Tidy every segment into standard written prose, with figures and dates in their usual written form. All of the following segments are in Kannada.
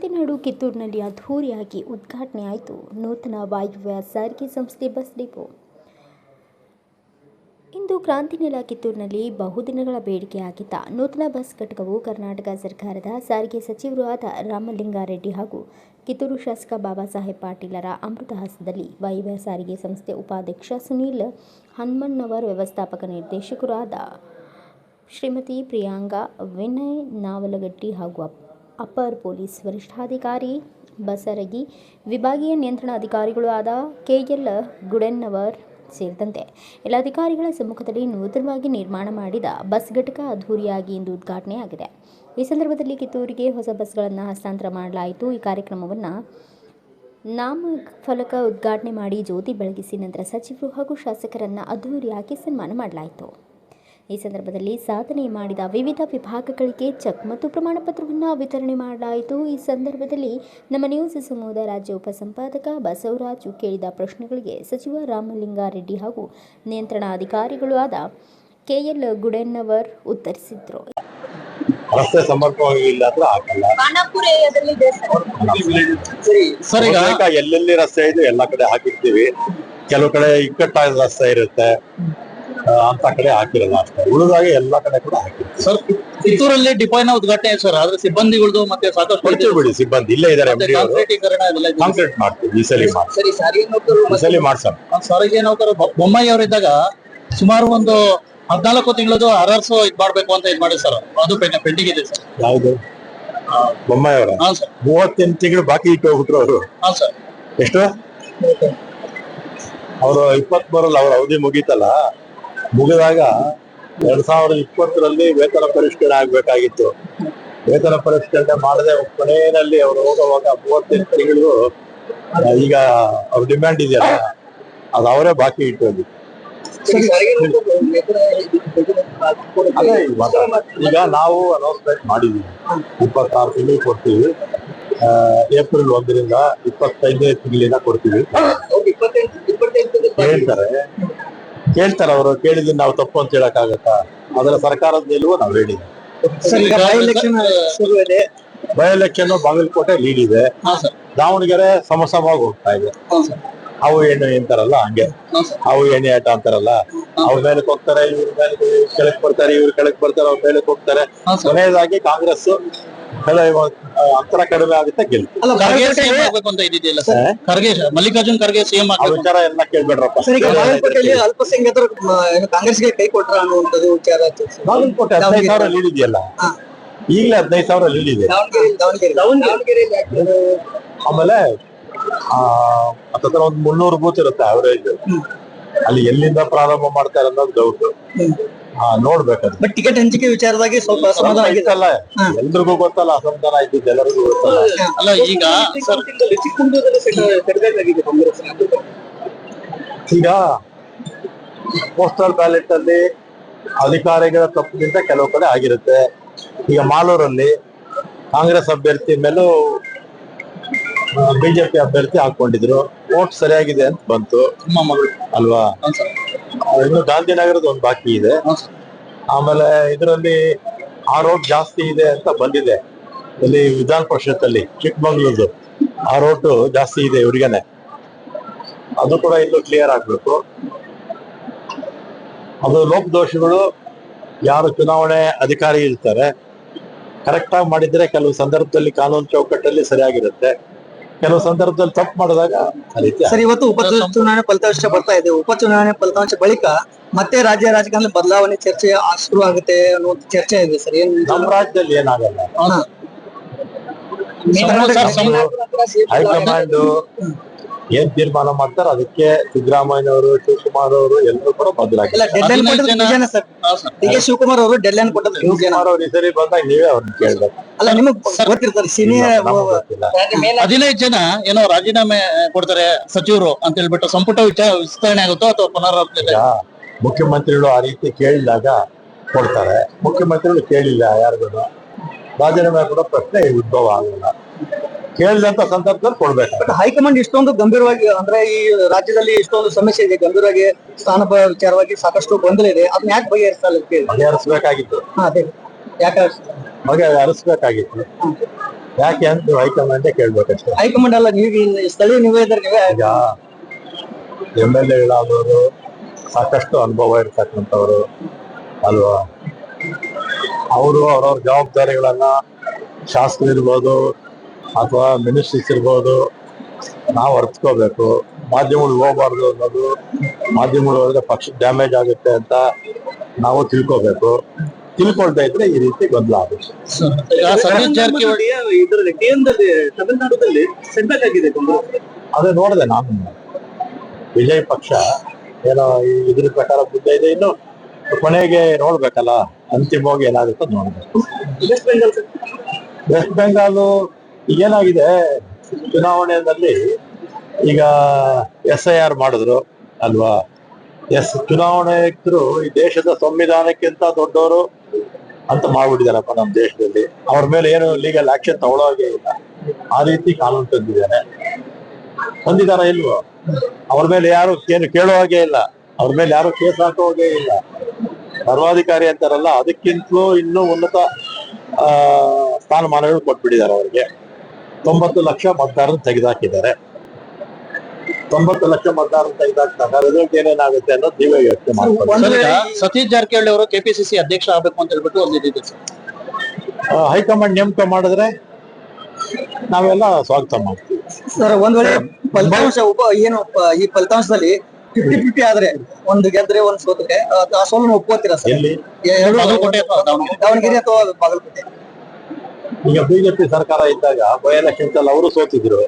ಕ್ರಾಂತಿನಾಡು ಕಿತ್ತೂರಿನಲ್ಲಿ ಅದ್ಧೂರಿಯಾಗಿ ಉದ್ಘಾಟನೆ ಆಯಿತು ನೂತನ ವಾಯುವ್ಯ ಸಾರಿಗೆ ಸಂಸ್ಥೆ ಬಸ್ ಡಿಪೋ. ಇಂದು ಕ್ರಾಂತಿನೆಲ ಕಿತ್ತೂರಿನಲ್ಲಿ ಬಹುದಿನಗಳ ಬೇಡಿಕೆಯಾಗಿದ್ದ ನೂತನ ಬಸ್ ಘಟಕವು ಕರ್ನಾಟಕ ಸರ್ಕಾರದ ಸಾರಿಗೆ ಸಚಿವರೂ ಆದ ರಾಮಲಿಂಗಾರೆಡ್ಡಿ ಹಾಗೂ ಕಿತ್ತೂರು ಶಾಸಕ ಬಾಬಾ ಸಾಹೇಬ್ ಪಾಟೀಲರ ಅಮೃತ ಹಸ್ತದಲ್ಲಿ ವಾಯುವ್ಯ ಸಾರಿಗೆ ಸಂಸ್ಥೆ ಉಪಾಧ್ಯಕ್ಷ ಸುನೀಲ್ ಹನುಮಣ್ಣವರ್, ವ್ಯವಸ್ಥಾಪಕ ನಿರ್ದೇಶಕರು ಆದ ಶ್ರೀಮತಿ ಪ್ರಿಯಾಂಕಾ ವಿನಯ್ ನಾವಲಗಟ್ಟಿ ಹಾಗೂ ಅಪರ್ ಪೊಲೀಸ್ ವರಿಷ್ಠಾಧಿಕಾರಿ ಬಸರಗಿ, ವಿಭಾಗೀಯ ನಿಯಂತ್ರಣ ಅಧಿಕಾರಿಗಳು ಆದ ಕೆಎಲ್ ಗುಡೆನ್ನವರ್ ಸೇರಿದಂತೆ ಎಲ್ಲ ಅಧಿಕಾರಿಗಳ ಸಮ್ಮುಖದಲ್ಲಿ ನೂತನವಾಗಿ ನಿರ್ಮಾಣ ಮಾಡಿದ ಬಸ್ ಘಟಕ ಅದ್ಧೂರಿಯಾಗಿ ಇಂದು ಉದ್ಘಾಟನೆಯಾಗಿದೆ. ಈ ಸಂದರ್ಭದಲ್ಲಿ ಕಿತ್ತೂರಿಗೆ ಹೊಸ ಬಸ್ಗಳನ್ನು ಹಸ್ತಾಂತರ ಮಾಡಲಾಯಿತು. ಈ ಕಾರ್ಯಕ್ರಮವನ್ನು ನಾಮಫಲಕ ಉದ್ಘಾಟನೆ ಮಾಡಿ ಜ್ಯೋತಿ ಬೆಳಗಿಸಿ ನಂತರ ಸಚಿವರು ಹಾಗೂ ಶಾಸಕರನ್ನು ಅದ್ಧೂರಿಯಾಗಿ ಸನ್ಮಾನ ಮಾಡಲಾಯಿತು. ಈ ಸಂದರ್ಭದಲ್ಲಿ ಸಾಧನೆ ಮಾಡಿದ ವಿವಿಧ ವಿಭಾಗಗಳಿಗೆ ಚೆಕ್ ಮತ್ತು ಪ್ರಮಾಣ ಪತ್ರವನ್ನು ವಿತರಣೆ ಮಾಡಲಾಯಿತು. ಈ ಸಂದರ್ಭದಲ್ಲಿ ನಮ್ಮ ನ್ಯೂಸ್ ಸಮೂಹದ ರಾಜ್ಯ ಉಪಸಂಪಾದಕ ಬಸವರಾಜು ಕೇಳಿದ ಪ್ರಶ್ನೆಗಳಿಗೆ ಸಚಿವ ರಾಮಲಿಂಗಾರೆಡ್ಡಿ ಹಾಗೂ ನಿಯಂತ್ರಣ ಅಧಿಕಾರಿಗಳು ಆದ ಕೆಎಲ್ ಗುಡೆನ್ನವರ್ ಉತ್ತರಿಸಿದರು. ರಸ್ತೆ ಸಮರ್ಪಕವಾಗಿಲ್ಲ ಅಂದ್ರೆ ಆಗಲ್ಲ. ಎಲ್ಲೆಲ್ಲಿ ರಸ್ತೆ ಇದೆ ಎಲ್ಲ ಕಡೆ ಹಾಕಿರ್ತೀವಿ. ಕೆಲವು ಕಡೆ ಇಕ್ಕಟ್ಟಾದ ರಸ್ತೆ ಇರುತ್ತೆ, ಅಂತ ಕಡೆ ಹಾಕಿರಲ್ಲ. ಅಷ್ಟೇ ಉಳಿದಾಗ ಎಲ್ಲಾ ಕಡೆ ಕೂಡ ಹಾಕಿರ್ತೀವಿ. ಸರ್, ಕಿತ್ತೂರಲ್ಲಿ ಡಿಪೋನ ಉದ್ಘಾಟನೆ ಸರ್, ಆದ್ರೆ ಸಿಬ್ಬಂದಿಗಳದು ಮತ್ತೆ ಸಾಕಷ್ಟು ಬಿಡಿ ಸಿಬ್ಬಂದಿ ಇಲ್ಲೇ ಇದಾರೆ. ಕಾಂಕ್ರೀಟ್ ಮಾಡ್ತೀವಿ ಈ ಸಲ ಮಾಡ್ಸೋಣ. ಸಾರಿಗೆ ನೌಕರು ಬೊಮ್ಮಾಯಿ ಅವರಿದ್ದಾಗ ಸುಮಾರು ಒಂದು 14 ತಿಂಗಳದು RRS ಇದ್ ಮಾಡ್ಬೇಕು ಅಂತ ಇದ್ ಮಾಡಿ ಸರ್, ಅದು ಪೆಂಡಿಂಗ್ ಇದೆ ಸರ್. ಯಾವ್ದು ಬೊಮ್ಮಾಯಿ ಅವರ? 38 ತಿಂಗಳು ಬಾಕಿ ಇಟ್ಟು ಹೋಗ್ಬಿಟ್ರು ಅವರು. ಸರ್ ಎಷ್ಟು? ಅವರು 23ರಲ್ಲಿ ಅವ್ರ ಅವಧಿ ಮುಗೀತಲ್ಲ, ಮುಗಿದಾಗ 2020ರಲ್ಲಿ ವೇತನ ಪರಿಷ್ಕರಣೆ ಆಗ್ಬೇಕಾಗಿತ್ತು. ವೇತನ ಪರಿಷ್ಕರಣೆ ಮಾಡದೆ ಕೊನೆಯಲ್ಲಿ ಅವರು ಹೋಗುವಾಗ 38 ತಿಂಗಳು ಈಗ ಅವ್ರ ಡಿಮ್ಯಾಂಡ್ ಇದೆಯಲ್ಲ, ಅದು ಅವರೇ ಬಾಕಿ ಇಟ್ಟು ಈಗ ನಾವು ಅನೌನ್ಸ್ಮೆಂಟ್ ಮಾಡಿದೀವಿ. 26 ತಿಂಗಳು ಕೊಡ್ತೀವಿ. ಏಪ್ರಿಲ್ 1ರಿಂದ 25ನೇ ತಿಂಗಳಿಂದ ಕೊಡ್ತೀವಿ. ಕೇಳ್ತಾರೆ ಅವರು. ಕೇಳಿದ್ರೆ ನಾವು ತಪ್ಪು ಅಂತ ಹೇಳಕ್ಕಾಗತ್ತಾ? ಅದರ ಸರ್ಕಾರದ ನಿಲುವು ನಾವು ಹೇಳಿದ್ವಿ. ಬೈ ಎಲೆಕ್ಷನ್ ಬಾಗಲಕೋಟೆ ಲೀಡ್ ಇದೆ, ದಾವಣಗೆರೆ ಸಮಸಮವಾಗಿ ಹೋಗ್ತಾ ಇದೆ. ಅವು ಏನು ಅಂತಾರಲ್ಲ ಹಂಗೆ, ಅವು ಎಣ್ಣೆ ಆಟ ಅಂತಾರಲ್ಲ, ಅವ್ರ ಮೇಲಕ್ಕೆ ಹೋಗ್ತಾರೆ, ಇವ್ರ ಮೇಲೆ ಕೆಳಕ್ ಬರ್ತಾರೆ, ಇವ್ರ ಕೆಳಕ್ ಬರ್ತಾರೆ, ಅವ್ರ ಮೇಲಕ್ಕೆ ಹೋಗ್ತಾರೆ. ಕೊನೆಯದಾಗಿ ಕಾಂಗ್ರೆಸ್ ಅಂತರ ಕಡಿಮೆ ಆಗುತ್ತೆ, ಮಲ್ಲಿಕಾರ್ಜುನ್ ಖರ್ಗೆ ಸಿಎಂ ವಿಚಾರ ಎಲ್ಲ ಕೇಳ್ಬೇಡ್ರಪ್ಪ. ಅಲ್ಪಸಂಖ್ಯಾತರು ಕಾಂಗ್ರೆಸ್ಗೆ ಕೈ ಕೊಟ್ರ ಅನ್ನುವಂಥದ್ದು ವಿಚಾರ. ಬಾಗಲಕೋಟೆ 15,000 ಲೀಡ್ ಇದೆಯಲ್ಲ, ಈಗಲೇ 15,000 ಲೀಡ್ ಇದೆ. ಆಮೇಲೆ ಹತ್ರ ಒಂದು 300 ಬೂತ್ ಇರುತ್ತೆ ಅವರೇಜ್. ಅಲ್ಲಿ ಎಲ್ಲಿಂದ ಪ್ರಾರಂಭ ಮಾಡ್ತಾರೆ ಅನ್ನೋದು ಡೌಟ್. ನೋಡ್ಬೇಕಾದ್ರೆ ಟಿಕೆಟ್ ಹಂಚಿಕೆ ವಿಚಾರವಾಗಿ ಸ್ವಲ್ಪ ಅಸಮಾಧಾನ ಆಗಿತ್ತಲ್ಲ, ಎಲ್ರಿಗೂ ಗೊತ್ತಲ್ಲ, ಅಸಮಾಧಾನ ಆಯ್ತಿದ್ದು ಎಲ್ಲರಿಗೂ ಗೊತ್ತಲ್ಲ. ಅಲ್ಲ ಈಗ ಈಗ ಪೋಸ್ಟಲ್ ಬ್ಯಾಲೆಟ್ ಅಲ್ಲಿ ಅಧಿಕಾರಿಗಳ ತಪ್ಪಿನಿಂದ ಕೆಲವು ಕಡೆ ಆಗಿರುತ್ತೆ. ಈಗ ಮಾಲೂರಲ್ಲಿ ಕಾಂಗ್ರೆಸ್ ಅಭ್ಯರ್ಥಿ ಮೇಲೂ ಬಿಜೆಪಿ ಅಭ್ಯರ್ಥಿ ಹಾಕೊಂಡಿದ್ರು, ವೋಟ್ ಸರಿಯಾಗಿದೆ ಅಂತ ಬಂತು ಅಲ್ವಾ. ಇನ್ನು ಗಾಂಧಿನಗರದ ಒಂದು ಬಾಕಿ ಇದೆ. ಆಮೇಲೆ ಇದರಲ್ಲಿ ಆ ರೋಡ್ ಜಾಸ್ತಿ ಇದೆ ಅಂತ ಬಂದಿದೆ. ಇಲ್ಲಿ ವಿಧಾನ ಪರಿಷತ್ ಅಲ್ಲಿ ಚಿಕ್ಕಮಂಗ್ಳೂರ್ದು ಆ ರೋಡ್ ಜಾಸ್ತಿ ಇದೆ ಇವ್ರಿಗೇನೆ. ಅದು ಕೂಡ ಇನ್ನು ಕ್ಲಿಯರ್ ಆಗ್ಬೇಕು. ಅದು ಲೋಪದೋಷಗಳು ಯಾರು ಚುನಾವಣೆ ಅಧಿಕಾರಿ ಇರ್ತಾರೆ ಕರೆಕ್ಟ್ ಆಗಿ ಮಾಡಿದ್ರೆ ಕೆಲವು ಸಂದರ್ಭದಲ್ಲಿ ಕಾನೂನು ಚೌಕಟ್ಟಲ್ಲಿ ಸರಿಯಾಗಿರುತ್ತೆ, ಕೆಲವು ಸಂದರ್ಭದಲ್ಲಿ ತಪ್ಪು ಮಾಡಿದಾಗ. ಸರ್, ಇವತ್ತು ಉಪಚುನಾವಣೆ ಫಲಿತಾಂಶ ಬರ್ತಾ ಇದೆ. ಉಪಚುನಾವಣೆ ಫಲಿತಾಂಶ ಬಳಿಕ ಮತ್ತೆ ರಾಜ್ಯ ರಾಜಕಾರಣದಲ್ಲಿ ಬದಲಾವಣೆ ಚರ್ಚೆ ಶುರು ಆಗುತ್ತೆ ಅನ್ನೋ ಚರ್ಚೆ ಇದೆ ಸರ್. ನಮ್ಮ ರಾಜ್ಯದಲ್ಲಿ ಏನಾಗಲ್ಲ. ಹೈಕಮಾಂಡ್ ಏನ್ ತೀರ್ಮಾನ ಮಾಡ್ತಾರೆ ಅದಕ್ಕೆ ಸಿದ್ದರಾಮಯ್ಯನವರು, ಶಿವಕುಮಾರ್ ಅವರು ಎಲ್ಲರೂ ಕೂಡ ಬದಲಾಗಿಲ್ಲ. ಶಿವಕುಮಾರ್ ಅವರು ಡೆಡ್ ಲೈನ್ ಕೊಟ್ಟದ್ದು. ಶಿವಕುಮಾರ್ ಅವರು ಈ ಸರಿ ಬಂದಾಗ ನೀವೇ ಅವ್ರನ್ನ ಕೇಳ್ಬೇಕು. ಅಲ್ಲ, ನಿಮಗ್ ಗೊತ್ತಿರ್ತಾರೆ ಸೀನಿಯರ್ 15 ಜನ ಏನೋ ರಾಜೀನಾಮೆ ಕೊಡ್ತಾರೆ ಸಚಿವರು ಅಂತ ಹೇಳ್ಬಿಟ್ಟು ಸಂಪುಟ ವಿಸ್ತರಣೆ ಆಗುತ್ತೋ ಅಥವಾ ಪುನರಾವರ್ತನೆ? ಮುಖ್ಯಮಂತ್ರಿಗಳು ಆ ರೀತಿ ಕೇಳಿದಾಗ ಕೊಡ್ತಾರೆ. ಮುಖ್ಯಮಂತ್ರಿಗಳು ಕೇಳಿಲ್ಲ ಯಾರಿಗೂ ರಾಜೀನಾಮೆ ಕೊಡೋ ಪ್ರಶ್ನೆ ಉದ್ಭವ ಆಗಲ್ಲ. ಕೇಳಿದಂತ ಸಂದರ್ಭದಲ್ಲಿ ಕೊಡ್ಬೇಕು. ಹೈಕಮಾಂಡ್ ಇಷ್ಟೊಂದು ಗಂಭೀರವಾಗಿ, ಅಂದ್ರೆ ಈ ರಾಜ್ಯದಲ್ಲಿ ಇಷ್ಟೊಂದು ಸಮಸ್ಯೆ ಇದೆ, ಗಂಭೀರವಾಗಿ ಸ್ಥಾನ ವಿಚಾರವಾಗಿ ಸಾಕಷ್ಟು ಗೊಂದಲ ಇದೆ, ಅದನ್ನ ಯಾಕೆ ಬಗೆಹರಿಸಬೇಕಾಗಿತ್ತು? ಅದೇ ಯಾಕೆ ಬಗೆಹರಿಸಬೇಕಾಗಿತ್ತು. ಯಾಕೆ ಅಂತ ಹೈಕಮಾಂಡ್ ಕೇಳ್ಬೇಕಷ್ಟೇ. ಹೈಕಮಾಂಡ್ ಅಲ್ಲ, ನೀವು ಸ್ಥಳೀಯ ನೀವೇ ಇದ್ದಾರೆ, ನೀವೇ ಈಗ MLA-ಗಳಾದವರು ಸಾಕಷ್ಟು ಅನುಭವ ಇರ್ತಕ್ಕಂಥವ್ರು ಅಲ್ವಾ, ಅವರು ಅವ್ರವ್ರ ಜವಾಬ್ದಾರಿಗಳನ್ನ ಶಾಸಕರಿರ್ಬೋದು ಅಥವಾ ಮಿನಿಸ್ಟ್ರೀಸ್ ಇರ್ಬೋದು ನಾವು ಅರ್ತ್ಕೋಬೇಕು. ಮಾಧ್ಯಮಗಳು ಹೋಗ್ಬಾರ್ದು ಅನ್ನೋದು, ಮಾಧ್ಯಮಗಳು ಹೋದ್ರೆ ಪಕ್ಷ ಡ್ಯಾಮೇಜ್ ಆಗುತ್ತೆ ಅಂತ ನಾವು ತಿಳ್ಕೋಬೇಕು. ತಿಳ್ಕೊಳ್ತಾ ಇದ್ರೆ ಈ ರೀತಿ ಗೊಂದಲ ಆಗುತ್ತೆ. ಸತೀಶ್ ಜಾರಕಿಹೊಳಿ ಇದರಲ್ಲಿ ಕೇಂದ್ರದಲ್ಲಿ ತಮಿಳುನಾಡಲ್ಲಿ ಸೆಂಟ್ರಲ್ ಆಗಿದೆ ಅದೇ ನೋಡಿದೆ ನಾನು. ವಿಜಯ್ ಪಕ್ಷ ಏನೋ ಇದ್ರ ಪ್ರಕಾರ ಬುದ್ಧ ಇದೆ, ಇನ್ನು ಕೊನೆಗೆ ನೋಡ್ಬೇಕಲ್ಲ, ಅಂತಿಮವಾಗಿ ಏನಾಗುತ್ತೆ ನೋಡ್ಬೇಕು. ವೆಸ್ಟ್ ಬೆಂಗಾಲು ಏನಾಗಿದೆ, ಚುನಾವಣೆಯಲ್ಲಿ ಈಗ SIR ಮಾಡಿದ್ರು ಅಲ್ವಾ. ಚುನಾವಣೆಯರು ಈ ದೇಶದ ಸಂವಿಧಾನಕ್ಕಿಂತ ದೊಡ್ಡವರು ಅಂತ ಮಾಡ್ಬಿಟ್ಟಿದಾರಪ್ಪ ನಮ್ಮ ದೇಶದಲ್ಲಿ. ಅವ್ರ ಮೇಲೆ ಏನು ಲೀಗಲ್ ಆಕ್ಷನ್ ತಗೊಳ್ಳೋಗೆ ಇಲ್ಲ, ಆ ರೀತಿ ಕಾನೂನು ತಂದಿದಾರ ಇಲ್ವೋ? ಅವ್ರ ಮೇಲೆ ಯಾರು ಏನು ಕೇಳೋ ಹಾಗೆ ಇಲ್ಲ, ಅವ್ರ ಮೇಲೆ ಯಾರು ಕೇಸ್ ಹಾಕೋ ಹಾಗೆ ಇಲ್ಲ. ಸರ್ವಾಧಿಕಾರಿ ಅಂತಾರಲ್ಲ, ಅದಕ್ಕಿಂತಲೂ ಇನ್ನೂ ಉನ್ನತ ಸ್ಥಾನಮಾನಗಳು ಕೊಟ್ಬಿಟ್ಟಿದ್ದಾರೆ ಅವ್ರಿಗೆ. 90 ಲಕ್ಷ ಮತದಾರರು ತೆಗೆದಾಕಿದ್ದಾರೆ. 90 ಲಕ್ಷ ಮತದಾರರು ತೆಗೆದಾಕ್ತಾರೆ, ರಿಸಲ್ಟ್ ಏನೇನಾಗುತ್ತೆ ಅನ್ನೋದು ನೀವೇ ಯೋಚನೆ ಮಾಡ್ಕೊಳ್ಳಿ. ಸತೀಶ್ ಜಾರಕಿಹೊಳಿ ಅವರು KPCC ಅಧ್ಯಕ್ಷ ಆಗ್ಬೇಕು ಅಂತ ಹೇಳ್ಬಿಟ್ಟು ಒಂದು ಇದಿದೆ ಸರ್. ಹೈಕಮಾಂಡ್ ನೇಮಕ ಮಾಡಿದ್ರೆ ನಾವೆಲ್ಲ ಸ್ವಾಗತ ಮಾಡ್ತೀವಿ ಸರ್. ಒಂದ್ ವೇಳೆ ಫಲಿತಾಂಶ ಈ ಫಲಿತಾಂಶದಲ್ಲಿ 50-50 ಆದ್ರೆ, ಒಂದು ಗೆದ್ರೆ ಒಂದು ಸೋತ್ರೆ, ಆ ಸೋಲನ್ನು ಒಪ್ಕೋತೀರಾ ಸರ್? ಎಲ್ಲಿ ದಾವಣಗೆರೆ ಅಥವಾ ಬಾಗಲಕೋಟೆ? ಈಗ BJP ಸರ್ಕಾರ ಇದ್ದಾಗ ಬೈ ಎಲೆಕ್ಷನ್ಸ್ ಅಲ್ಲಿ ಅವರು ಸೋತಿದ್ರು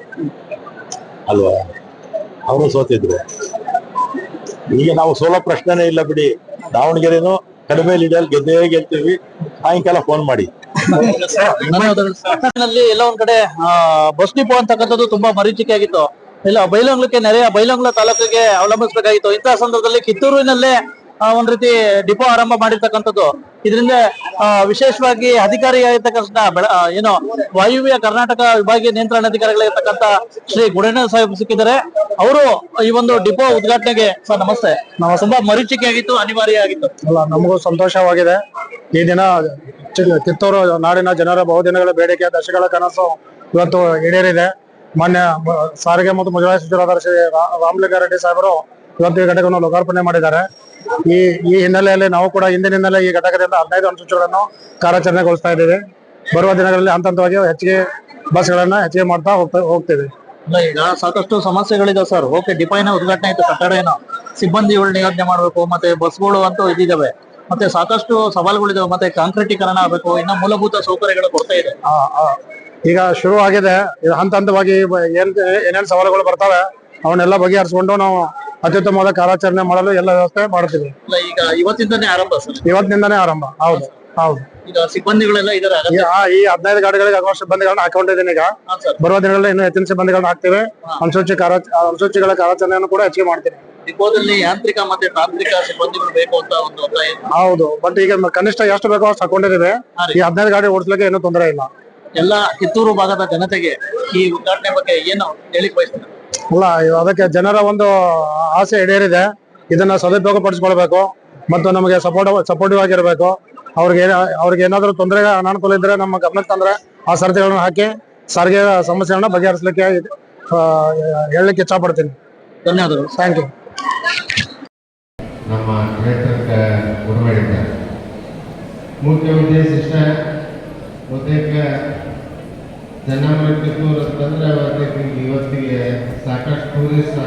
ಅಲ್ವಾ, ಅವರು ಸೋತಿದ್ರು. ಈಗ ನಾವು ಸೋಲೋ ಪ್ರಶ್ನೆನೇ ಇಲ್ಲ ಬಿಡಿ. ದಾವಣಗೆರೆನೂ ಕಡಿಮೆ ಲೀಡರ್ ಗೆಲ್ತೀವಿ. ಸಾಯಂಕಾಲ ಫೋನ್ ಮಾಡಿ. ಎಲ್ಲ ಒಂದ್ ಕಡೆ ಬಸ್ ಡಿಪೋ ಅಂತಕ್ಕಂಥದ್ದು ತುಂಬಾ ಮರೀಚಿಕೆ ಆಗಿತ್ತು. ಇಲ್ಲ ಬೈಲಹೊಂಗಲಕ್ಕೆ ನೆರೆಯ ಬೈಲಹೊಂಗಲ ತಾಲೂಕಿಗೆ ಅವಲಂಬಿಸಬೇಕಾಗಿತ್ತು. ಇಂತಹ ಸಂದರ್ಭದಲ್ಲಿ ಕಿತ್ತೂರಿನಲ್ಲೇ ಒಂದ್ ರೀತಿ ಡಿಪೋ ಆರಂಭ ಮಾಡಿರ್ತಕ್ಕಂಥದ್ದು. ಇದರಿಂದ ವಿಶೇಷವಾಗಿ ಅಧಿಕಾರಿಯಾಗಿರ್ತಕ್ಕಂಥ ಏನು ವಾಯುವ್ಯ ಕರ್ನಾಟಕ ವಿಭಾಗೀಯ ನಿಯಂತ್ರಣಾಧಿಕಾರಿಗಳಿರ್ತಕ್ಕಂಥ ಶ್ರೀ ಗುಡೇನ ಸಾಹೇಬ್ ಸಿಕ್ಕಿದ್ದಾರೆ. ಅವರು ಈ ಒಂದು ಡಿಪೋ ಉದ್ಘಾಟನೆಗೆ ಸರ್ ನಮಸ್ತೆ. ತುಂಬಾ ಮರೀಚಿಕೆ ಆಗಿತ್ತು, ಅನಿವಾರ್ಯ ಆಗಿತ್ತು. ಅಲ್ಲ, ನಮಗೂ ಸಂತೋಷವಾಗಿದೆ. ಈ ದಿನ ಕಿತ್ತೂರು ನಾಡಿನ ಜನರ ಬಹುದಿನಗಳ ಬೇಡಿಕೆ, ದಶಕಗಳ ಕನಸು ಇವತ್ತು ಈಡೇರಿದೆ. ಮಾನ್ಯ ಸಾರಿಗೆ ಮತ್ತು ಮುಜರಾಯಿ ಸಚಿವರಾದ ಶ್ರೀ ರಾಮಲಿಂಗಾರೆಡ್ಡಿ ಸಾಹೇಬರು ಇವತ್ತು ಈ ಘಟಕವನ್ನು ಲೋಕಾರ್ಪಣೆ ಮಾಡಿದ್ದಾರೆ. ಈ ಹಿನ್ನೆಲೆಯಲ್ಲಿ ನಾವು ಕೂಡ ಹಿಂದಿನಿಂದಲೇ ಈ ಘಟಕದಿಂದ 15 ಅನುಸೂಚಿಗಳನ್ನು ಕಾರ್ಯಾಚರಣೆಗೊಳಿಸ್ತಾ ಇದ್ದೀವಿ. ಬರುವ ದಿನಗಳಲ್ಲಿ ಹಂತವಾಗಿ ಹೆಚ್ಚಿಗೆ ಬಸ್ಗಳನ್ನ ಹೆಚ್ಚಿಗೆ ಮಾಡ್ತಾ ಹೋಗ್ತೇವೆ. ಈಗ ಸಾಕಷ್ಟು ಸಮಸ್ಯೆಗಳಿದೆ ಸರ್. ಓಕೆ, ಡಿಪೋನ ಉದ್ಘಾಟನೆ ಆಯ್ತು, ಕಟ್ಟಡ ಏನೋ ಸಿಬ್ಬಂದಿಗಳು ನಿಯೋಜನೆ ಮಾಡಬೇಕು, ಮತ್ತೆ ಬಸ್ಗಳು ಅಂತೂ ಇದಿದ್ದಾವೆ, ಮತ್ತೆ ಸಾಕಷ್ಟು ಸವಾಲುಗಳಿದಾವೆ, ಮತ್ತೆ ಕಾಂಕ್ರೀಟೀಕರಣ ಆಗಬೇಕು, ಇನ್ನು ಮೂಲಭೂತ ಸೌಕರ್ಯಗಳ ಕೊರತೆ ಇದೆ. ಈಗ ಶುರು ಆಗಿದೆ. ಹಂತ ಹಂತವಾಗಿ ಏನೇನ್ ಸವಾಲುಗಳು ಬರ್ತವೆ ಅವನ್ನೆಲ್ಲ ಬಗೆಹರಿಸಿಕೊಂಡು ನಾವು ಅತ್ಯುತ್ತಮವಾದ ಕಾರ್ಯಾಚರಣೆ ಮಾಡಲು ಎಲ್ಲ ವ್ಯವಸ್ಥೆ ಮಾಡ್ತೀವಿ. ಈಗ ಇವತ್ತಿಂದಾನೇ ಆರಂಭ ಸರ್? ಇವತ್ತಿನಿಂದಾನೇ ಆರಂಭ. ಹೌದು ಹೌದು. ಈಗ ಸಿಬ್ಬಂದಿಗಳೆಲ್ಲ ಇದಾರೆ. ಈ 15 ಗಾಡಿಗಳಿಗೆ ಆಗುವ ಸಿಬ್ಬಂದಿಗಳನ್ನ ಹಾಕೊಂಡಿದ್ದೀನಿ. ಈಗ ಬರುವ ದಿನಗಳಲ್ಲಿ ಇನ್ನೂ ಹೆಚ್ಚಿನ ಸಿಬ್ಬಂದಿಗಳನ್ನ ಹಾಕ್ತೇವೆ. ಅನುಸೂಚಿಗಳ ಕಾರ್ಯಾಚರಣೆಯನ್ನು ಕೂಡ ಹೆಚ್ಚಿಗೆ ಮಾಡ್ತೀನಿ. ಡಿಪೋದಲ್ಲಿ ಯಾಂತ್ರಿಕ ಮತ್ತೆ ತಾಂತ್ರಿಕ ಸಿಬ್ಬಂದಿಗಳು ಬೇಕು ಅಂತ ಒಂದು ಒತ್ತಾಯ. ಹೌದು, ಬಟ್ ಈಗ ಕನಿಷ್ಠ ಎಷ್ಟು ಬೇಕೋ ಅಷ್ಟು ಹಾಕೊಂಡಿದ್ದೇವೆ. ಈ 15 ಗಾಡಿ ಓಡಿಸ್ಲಿಕ್ಕೆ ಏನೂ ತೊಂದರೆ ಇಲ್ಲ. ಎಲ್ಲ ಕಿತ್ತೂರು ಭಾಗದ ಜನತೆಗೆ ಈ ಉದ್ಘಾಟನೆ ಬಗ್ಗೆ ಏನು ಹೇಳಿಕ್ ಬಯಸ್ತಾರೆ? ಅಲ್ಲ, ಅದಕ್ಕೆ ಜನರ ಒಂದು ಆಸೆ ಈಡೇರಿದೆ. ಇದನ್ನ ಸದುಪಯೋಗ ಪಡಿಸ್ಕೊಳ್ಬೇಕು ಮತ್ತು ನಮಗೆ ಸಪೋರ್ಟಿವ್ ಆಗಿರ್ಬೇಕು. ಅವ್ರಿಗೆ ಏನಾದ್ರು ತೊಂದರೆ ಅನಾನುಕೂಲ ಇದ್ರೆ ನಮ್ಮ ಗಮನಕ್ಕೆ ತಂದ್ರೆ ಆ ಸರದಿಗಳನ್ನ ಹಾಕಿ ಸಾರಿಗೆ ಸಮಸ್ಯೆಗಳನ್ನ ಬಗೆಹರಿಸಲಿಕ್ಕೆ ಹೇಳಲಿಕ್ಕೆ ಇಚ್ಛಾ ಪಡ್ತೀನಿ. ಧನ್ಯವಾದಗಳು. Thank you. ನಮ್ಮ ಕ್ಷೇತ್ರಕ್ಕೆ ಉಡಮಾಡಿದ್ದಾರೆ. ಮುಖ್ಯ ಉದ್ದೇಶ ಇಷ್ಟ, ಬಹುತೇಕ ಕಿತ್ತೂರು ಅಂತಂದ್ರೆ ಇವತ್ತಿಗೆ ಸಾಕಷ್ಟು ಟೂರಿಸ್ಟ್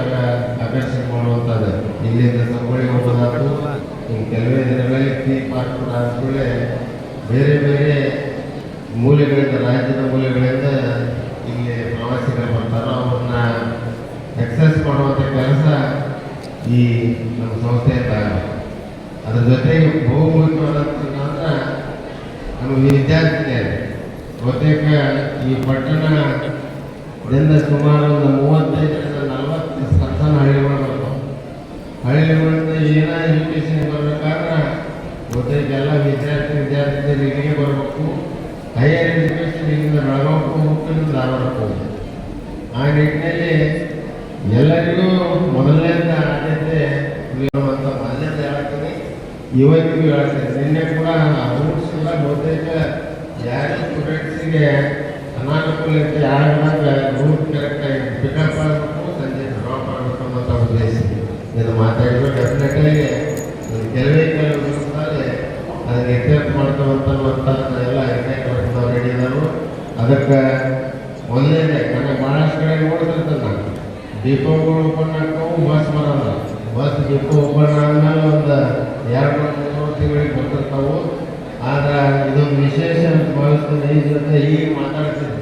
ಆಕರ್ಷಣೆ ಮಾಡುವಂಥದ್ದು. ಇಲ್ಲಿಂದ ಸಂಗೊಳ್ಳಿ ಹೋಗೋದಾದ್ರು, ಕೆಲವೇ ದಿನಗಳಲ್ಲಿ ಟೀ ಪಾರ್ಕ್ ಕೂಡ ಬೇರೆ ಬೇರೆ ಮೂಲೆಗಳಿಂದ, ರಾಜ್ಯದ ಮೂಲೆಗಳಿಂದ ಇಲ್ಲಿ ಪ್ರವಾಸಿಗರು ಬರ್ತಾರೋ ಅವ್ರನ್ನ ಎಕ್ಸಸ್ ಮಾಡುವಂಥ ಕೆಲಸ ಈ ನಮ್ಮ ಸಂಸ್ಥೆಯಿಂದ. ಅದ್ರ ಜೊತೆಗೆ ಬಹುಮುಖ್ಯವಾದಂಥದ್ದು ಅಂದ್ರೆ ನಮ್ಮ ವಿದ್ಯಾರ್ಥಿನಿಯರು. ಬಹುತೇಕ ಈ ಪಟ್ಟಣದಿಂದ ಸುಮಾರು ಒಂದು 35-40 ಸಣ್ಣ ಹಳ್ಳಿಗಳು ಬರ್ತಾವೆ. ಹಳ್ಳಿಗಳಿಂದ ಏನೋ ಎಜುಕೇಷನ್ ಬರಬೇಕಾದ್ರೆ ಬಹುತೇಕ ಎಲ್ಲ ವಿದ್ಯಾರ್ಥಿನಿಯರು ಇಲ್ಲಿಗೆ ಬರಬೇಕು. ಹೈಯರ್ ಎಜುಕೇಷನ್ ಇಲ್ಲಿಂದ ಬೆಳಗಾವಕ್ಕೆ ಹೋಗ್ಬೇಕು, ಇಲ್ಲಿಂದ ಧಾರವಾಡಕ್ಕೆ ಹೋಗ್ಬೇಕು. ಆ ನಿಟ್ಟಿನಲ್ಲಿ ಎಲ್ಲರಿಗೂ ಮೊದಲನೇದ ಆದ್ಯತೆ ಅಂತ ಮೊದಲನೇದು ಹೇಳ್ತೀನಿ, ಇವತ್ತಿಗೂ ಹೇಳ್ತೀನಿ. ನಿನ್ನೆ ಕೂಡ ರೂಲ್ಸ್ ಎಲ್ಲ ಬಹುತೇಕ ಯಾರೇ ಸ್ಟೂಡೆಂಟ್ಸಿಗೆ ಅನಾನುಕೂಲತೆ ಆಗದಾಗ ರೂಟ್ ಕರೆಕ್ಟಾಗಿ ಪಿಕಪ್ ಆಗಬೇಕು, ಸಂಜೆ ಡ್ರಾಪ್ ಆಗಬೇಕು ಅನ್ನೋಂಥ ಉದ್ದೇಶ ಇದು ಮಾತಾಡಿದ್ರು. ಡೆಫಿನೆಟಾಗಿ ಕೆಲವೇ ಕೆಲವು ದಿವಸದಲ್ಲಿ ಅದನ್ನು ಎಕ್ಸೆಪ್ಟ್ ಮಾಡ್ಕೊಂಬಂತನ್ನುವಂಥದ್ದು ಎಲ್ಲ ಎಕ್ಸೆಪ್ಟ್ ರೆಡಿ ಇದ್ದಾವೆ. ಅದಕ್ಕೆ ಮೊದಲನೇ ನನಗೆ ಭಾಳಷ್ಟು ಕಡೆ ನೋಡ್ತಿರ್ತದೆ ನಾನು ಡಿಪೋಗಳು ಓಪನ್ ಆಗ್ತಾವು, ಬಸ್ ಬರೋಲ್ಲ. ಬಸ್ ಡಿಪೋ ಓಪನ್ ಆದಮೇಲೆ ಒಂದು 2-3 ತಿಂಗಳಿಗೆ ಬರ್ತಿರ್ತಾವೆ. ಆದ್ರೆ ಇದೊಂದು ವಿಶೇಷ ಅಂತ ಭಾವಿಸ್ತೀನಿ. ಈ ಜೊತೆ ಈಗ ಮಾತಾಡ್ತಿದ್ದೆ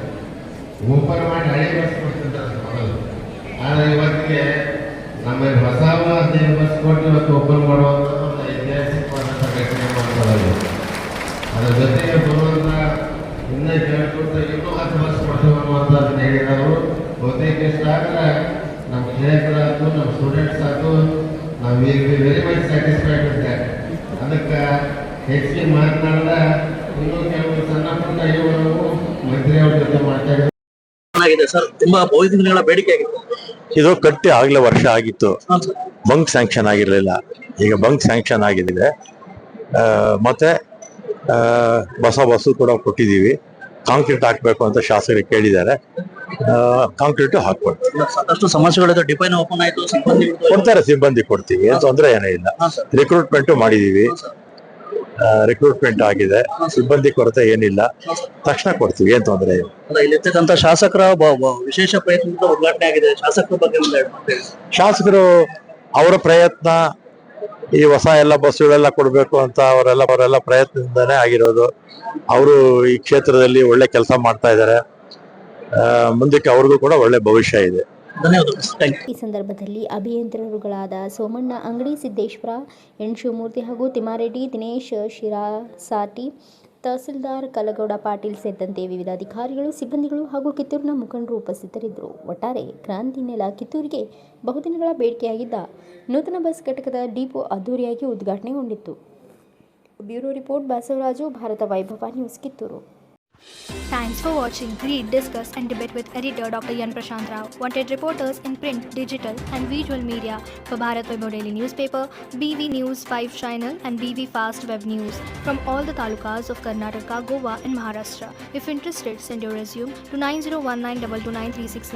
ಓಪನ್ ಮಾಡಿ ಹಳೆ ಬಸ್ ಕೊಡ್ತಿದ್ದಾರೆ ಮೊದಲು. ಆದರೆ ಇವತ್ತಿಗೆ ನಮ್ಮಲ್ಲಿ ಹೊಸ 15 ಬಸ್ ಕೊಟ್ಟು ಇವತ್ತು ಓಪನ್ ಮಾಡುವಂಥದ್ದು ಒಂದು ಐತಿಹಾಸಿಕವಾದಂಥ ಘಟನೆ ಮಾಡ್ತಾರೆ. ಅದರ ಜೊತೆಗೆ ಬರುವಂಥ ಇನ್ನೂ ಕೇಳ್ಕೊಡ್ತಾ ಇನ್ನೂ 10 ಬಸ್ ಕೊಡ್ತೀವಿ ಅನ್ನುವಂಥದ್ದನ್ನು ಹೇಳಿದರು. ಬಹುತೇಕ ಇಷ್ಟ ಆದರೆ ನಮ್ಮ ಕ್ಷೇತ್ರ ಆಯ್ತು, ನಮ್ಮ ಸ್ಟೂಡೆಂಟ್ಸ್ ಆಯ್ತು, ನಾವು will be very much satisfied with that. ಅದಕ್ಕೆ ಹೆಚ್ಚಿಗೆ ಮಾತನಾಡಿದ ಇನ್ನೂ ಕೆಲವು ಸಣ್ಣ ಪುಟ್ಟ ಇವರು ಮಂತ್ರಿ ಅವ್ರ ಜೊತೆ ಮಾತಾಡಿದ್ರು. ಸರ್ ತುಂಬಾ ಬಹುದಿನಗಳ ಬೇಡಿಕೆ ಆಗಿತ್ತು. ಇದು ಕಟ್ಟಿ ಆಗ್ಲೇ ವರ್ಷ ಆಗಿತ್ತು. ಬಂಕ್ ಸ್ಯಾಂಕ್ಷನ್ ಆಗಿರ್ಲಿಲ್ಲ, ಈಗ ಬಂಕ್ ಸ್ಯಾಂಕ್ಷನ್ ಆಗಿದೆ. ಮತ್ತೆ ಹೊಸ ಬಸ್ಸು ಕೂಡ ಕೊಟ್ಟಿದ್ದೀವಿ. ಕಾಂಕ್ರೀಟ್ ಹಾಕ್ಬೇಕು ಅಂತ ಶಾಸಕರಿಗೆ ಕೇಳಿದ್ದಾರೆ, ಕಾಂಕ್ರೀಟು ಹಾಕ್ಕೊಡ್ತೀವಿ. ಸಾಕಷ್ಟು ಸಮಸ್ಯೆಗಳಿದೆ. ಡಿಪೋನ ಓಪನ್ ಆಯ್ತು, ಸಿಬ್ಬಂದಿ ಕೊಡ್ತಾರೆ, ಸಿಬ್ಬಂದಿ ಕೊಡ್ತೀವಿ, ಏನ್ ತೊಂದರೆ ಏನೇ ಇಲ್ಲ. ರಿಕ್ರೂಟ್ಮೆಂಟ್ ಮಾಡಿದೀವಿ, ರಿಕ್ರೂಟ್ಮೆಂಟ್ ಆಗಿದೆ, ಸಿಬ್ಬಂದಿ ಕೊರತೆ ಏನಿಲ್ಲ, ತಕ್ಷಣ ಕೊಡ್ತೀವಿ, ಏನ್ ತೊಂದರೆ ಇಲ್ಲ. ಇಲ್ಲಿರ್ತಕ್ಕಂಥ ಶಾಸಕರ ವಿಶೇಷ ಪ್ರಯತ್ನದಿಂದ ಉದ್ಘಾಟನೆ ಆಗಿದೆ. ಶಾಸಕರ ಬಗ್ಗೆ ಶಾಸಕರು ಅವರ ಪ್ರಯತ್ನ, ಈ ಹೊಸ ಎಲ್ಲ ಬಸ್ಸುಗಳೆಲ್ಲ ಕೊಡ್ಬೇಕು ಅಂತ ಅವರೆಲ್ಲ ಪ್ರಯತ್ನದಿಂದಾನೇ ಆಗಿರೋದು. ಅವರು ಈ ಕ್ಷೇತ್ರದಲ್ಲಿ ಒಳ್ಳೆ ಕೆಲಸ ಮಾಡ್ತಾ ಇದ್ದಾರೆ. ಮುಂದಕ್ಕೆ ಅವ್ರಿಗೂ ಕೂಡ ಒಳ್ಳೆ ಭವಿಷ್ಯ ಇದೆ. ಈ ಸಂದರ್ಭದಲ್ಲಿ ಅಭಿಯಂತರರುಗಳಾದ ಸೋಮಣ್ಣ ಅಂಗಡಿ, ಸಿದ್ದೇಶ್ವರ, ಎನ್ ಶಿವಮೂರ್ತಿ ಹಾಗೂ ತಿಮ್ಮಾರೆಡ್ಡಿ, ದಿನೇಶ್ ಶಿರಾಸಾಟಿ, ತಹಸೀಲ್ದಾರ್ ಕಲಗೌಡ ಪಾಟೀಲ್ ಸೇರಿದಂತೆ ವಿವಿಧ ಅಧಿಕಾರಿಗಳು, ಸಿಬ್ಬಂದಿಗಳು ಹಾಗೂ ಕಿತ್ತೂರಿನ ಮುಖಂಡರು ಉಪಸ್ಥಿತರಿದ್ದರು. ಒಟ್ಟಾರೆ ಕ್ರಾಂತಿ ನೆಲ ಕಿತ್ತೂರಿಗೆ ಬಹುದಿನಗಳ ಬೇಡಿಕೆಯಾಗಿದ್ದ ನೂತನ ಬಸ್ ಘಟಕದ ಡಿಪೋ ಅದ್ದೂರಿಯಾಗಿ ಉದ್ಘಾಟನೆಗೊಂಡಿತ್ತು. ಬ್ಯೂರೋ ರಿಪೋರ್ಟ್ ಬಸವರಾಜು, ಭಾರತ ವೈಭವ news, Kittur. Thanks for watching. Read, discuss and debate with editor Dr. Yan Prashant Rao. Wanted reporters in print, digital and visual media for Bharat Vaibhav Daily Newspaper, BV News 5 Channel and BV Fast Web News from all the talukas of Karnataka, Goa and Maharashtra. If interested, send your resume to 9019229369.